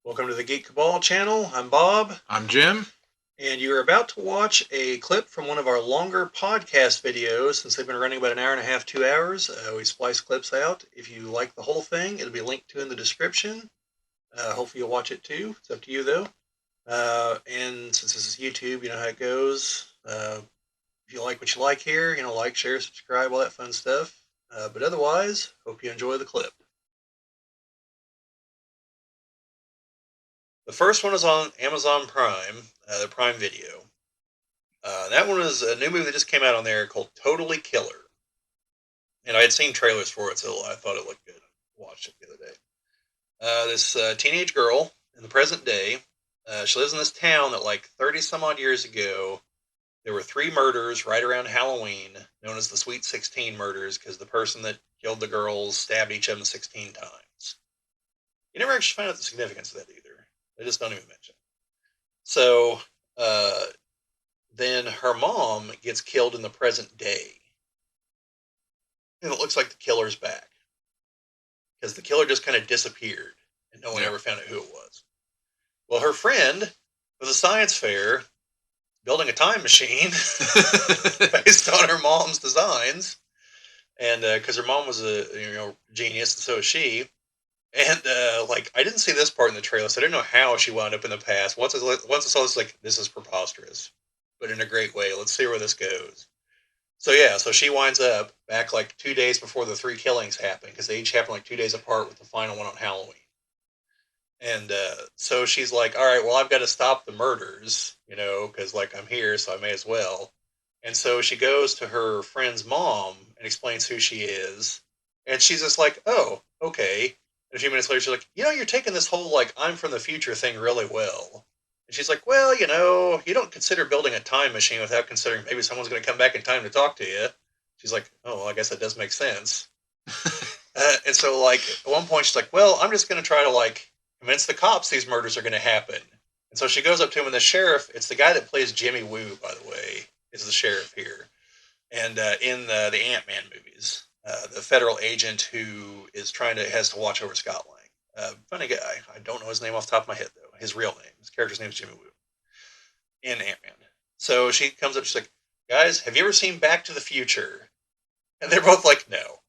Welcome to the Geek Cabal channel. I'm Bob, I'm Jim. and you're about to watch a clip from one of our longer podcast videos since they've been running about an hour and a half, 2 hours. We splice clips out. If you like the whole thing, it'll be linked to in the description. Hopefully, you'll watch it too. It's up to you, though. And since this is YouTube, you know how it goes. If you like what you like here, like, share, subscribe, all that fun stuff. But otherwise, hope you enjoy the clip. The first one is on Amazon Prime, the Prime Video. That one is a new movie that just came out on there called Totally Killer. And I had seen trailers for it, so I thought it looked good. I watched it the other day. This teenage girl in the present day, she lives in this town that like 30 some odd years ago, there were three murders right around Halloween, known as the Sweet 16 murders, because the person that killed the girls stabbed each of them 16 times. You never actually find out the significance of that either. They just don't even mention it. So, then her mom gets killed in the present day. And it looks like the killer's back. Because the killer just kind of disappeared and no one ever found out who it was. Well, her friend was a science fair building a time machine based on her mom's designs. And because her mom was a genius, and so is she. And I didn't see this part in the trailer, so I didn't know how she wound up in the past. Once I saw this, like, this is preposterous, but in a great way. Let's see where this goes. So she winds up back like 2 days before the three killings happen, because they each happen like 2 days apart, with the final one on Halloween. And so she's like, all right, well, I've got to stop the murders, because like I'm here, so I may as well. And so she goes to her friend's mom and explains who she is. And she's just like, oh, okay. And a few minutes later, she's like, you're taking this whole like I'm from the future thing really well. And she's like, well, you don't consider building a time machine without considering maybe someone's going to come back in time to talk to you. She's like, oh, well, I guess that does make sense. And so, like, at one point, she's like, well, I'm just going to try to, like, convince the cops these murders are going to happen. And so she goes up to him, and the sheriff, it's the guy that plays Jimmy Woo, by the way, is the sheriff here. And in the Ant-Man movies, the federal agent who has to watch over Scott Lang. Funny guy. I don't know his name off the top of my head, though. His real name. His character's name is Jimmy Woo in Ant-Man. So she comes up, she's like, guys, have you ever seen Back to the Future? And they're both like, no.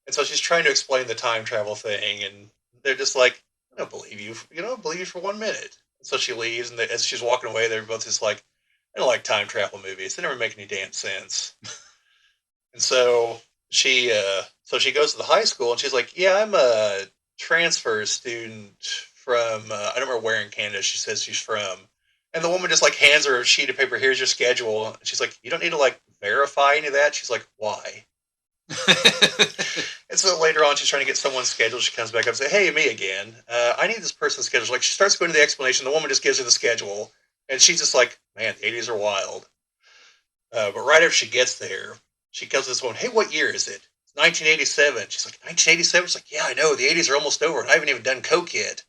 And so she's trying to explain the time travel thing, and they're just like, I don't believe you. I don't believe you for 1 minute. And so she leaves, and as she's walking away, they're both just like, I don't like time travel movies. They never make any damn sense. And so she goes to the high school, and she's like, yeah, I'm a transfer student from, I don't remember where in Canada she says she's from. And the woman just like hands her a sheet of paper. Here's your schedule. And she's like, you don't need to like verify any of that. She's like, why? And so later on, she's trying to get someone's schedule. She comes back up and says, hey, me again. I need this person's schedule. Like, she starts going to the explanation. The woman just gives her the schedule. And she's just like, man, the 80s are wild. But right after she gets there, she comes to this woman, hey, what year is it? It's 1987. She's like, 1987? She's like, yeah, I know. The 80s are almost over, and I haven't even done coke yet.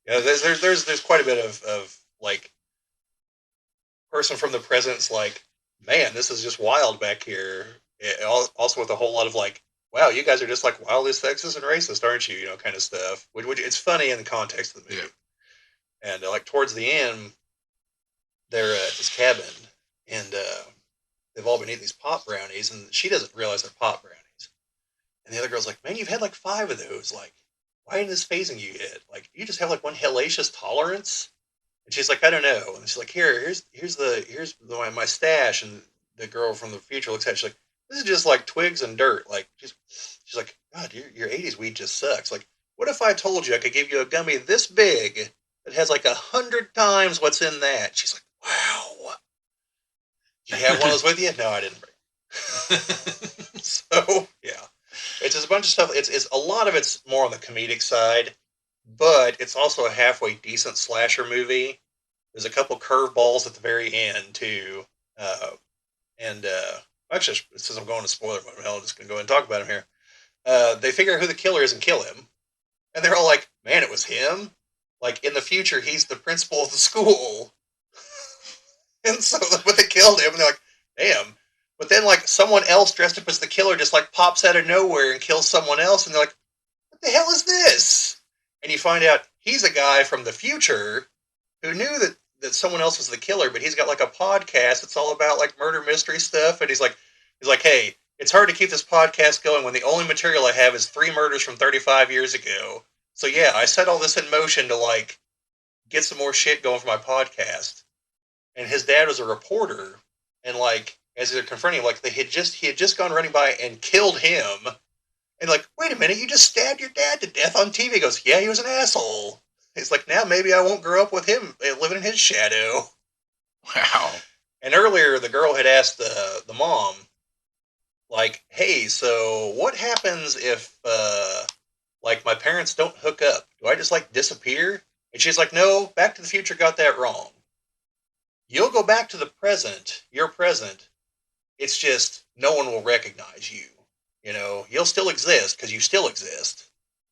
There's quite a bit of like, person from the present's like, man, this is just wild back here. Also with a whole lot of like, wow, you guys are just like wildly sexist and racist, aren't you? Kind of stuff. Which it's funny in the context of the movie. Yeah. And like towards the end, they're at this cabin, and they've all been eating these pop brownies, and she doesn't realize they're pop brownies. And the other girl's like, man, you've had like 5 of those. Like, why isn't this phasing you yet? Like, you just have like one hellacious tolerance. And she's like, I don't know. And she's like, here's my stash. And the girl from the future looks at it, she's like, this is just like twigs and dirt. Like, she's like, God, your 80s weed just sucks. Like, what if I told you I could give you a gummy this big that has like 100 times what's in that? She's like, wow. Do you have one of those with you? No, I didn't bring. So yeah, it's just a bunch of stuff. It's a lot of it's more on the comedic side, but it's also a halfway decent slasher movie. There's a couple curveballs at the very end too, and actually, since I'm going to spoiler mode, I'm just going to go ahead and talk about him here. They figure out who the killer is and kill him, and they're all like, "Man, it was him!" Like in the future, he's the principal of the school, and so when they killed him, they're like, "Damn." But then, like, someone else dressed up as the killer just, like, pops out of nowhere and kills someone else, and they're like, what the hell is this? and you find out he's a guy from the future who knew that someone else was the killer, but he's got like a podcast that's all about like murder mystery stuff, and he's like, hey, it's hard to keep this podcast going when the only material I have is 3 murders from 35 years ago. So yeah, I set all this in motion to like get some more shit going for my podcast. And his dad was a reporter, and like as they're confronting him, like he had just gone running by and killed him. And like, wait a minute, you just stabbed your dad to death on TV. He goes, yeah, he was an asshole. He's like, now maybe I won't grow up with him living in his shadow. Wow. And earlier, the girl had asked the mom, like, hey, so what happens if like my parents don't hook up? Do I just like disappear? And she's like, no, Back to the Future got that wrong. You'll go back to the present, your present. It's just no one will recognize you. You know, you'll still exist because you still exist.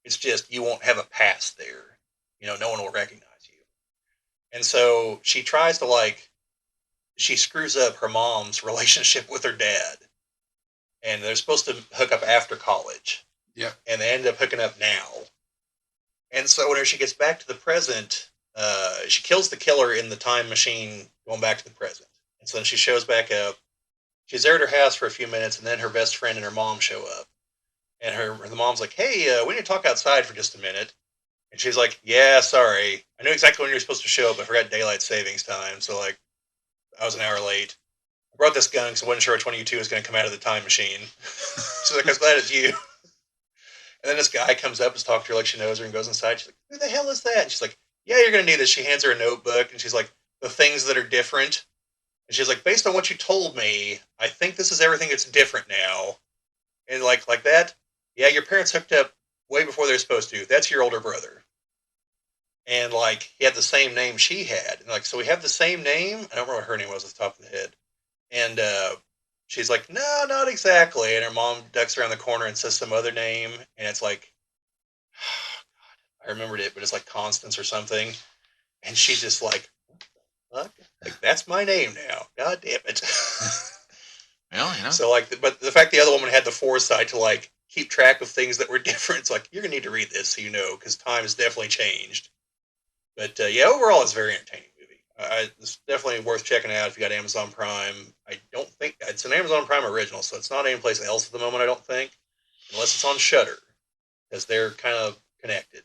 It's just you won't have a past there. You know, no one will recognize you. And so she tries to like she screws up her mom's relationship with her dad, and they're supposed to hook up after college. Yep. And they end up hooking up now. And so whenever she gets back to the present, she kills the killer in the time machine going back to the present. And so then she shows back up. She's there at her house for a few minutes, and then her best friend and her mom show up. And the mom's like, hey, we need to talk outside for just a minute. And she's like, yeah, sorry. I knew exactly when you were supposed to show up. I forgot daylight savings time. So, like, I was an hour late. I brought this gun because I wasn't sure which one of you two was going to come out of the time machine. She's like, I was glad it's you. And then this guy comes up and talks to her like she knows her and goes inside. She's like, who the hell is that? And she's like, yeah, you're going to need this. She hands her a notebook, and she's like, the things that are different. And she's like, based on what you told me, I think this is everything that's different now. And like that, yeah, your parents hooked up way before they were supposed to. That's your older brother. And like he had the same name she had. And like, so we have the same name. I don't remember what her name was off the top of the head. And she's like, no, not exactly. And her mom ducks around the corner and says some other name. And it's like, I remembered it, but it's like Constance or something. And she's just like, what? Like, that's my name now. God damn it. Well, you know. So like, but the fact the other woman had the foresight to like keep track of things that were different, it's like, you're gonna need to read this so you know, because time has definitely changed. But yeah, overall, it's a very entertaining movie. It's definitely worth checking out if you got Amazon Prime. I don't think it's an Amazon Prime original, so it's not anyplace else at the moment. I don't think, unless it's on Shudder, because they're kind of connected.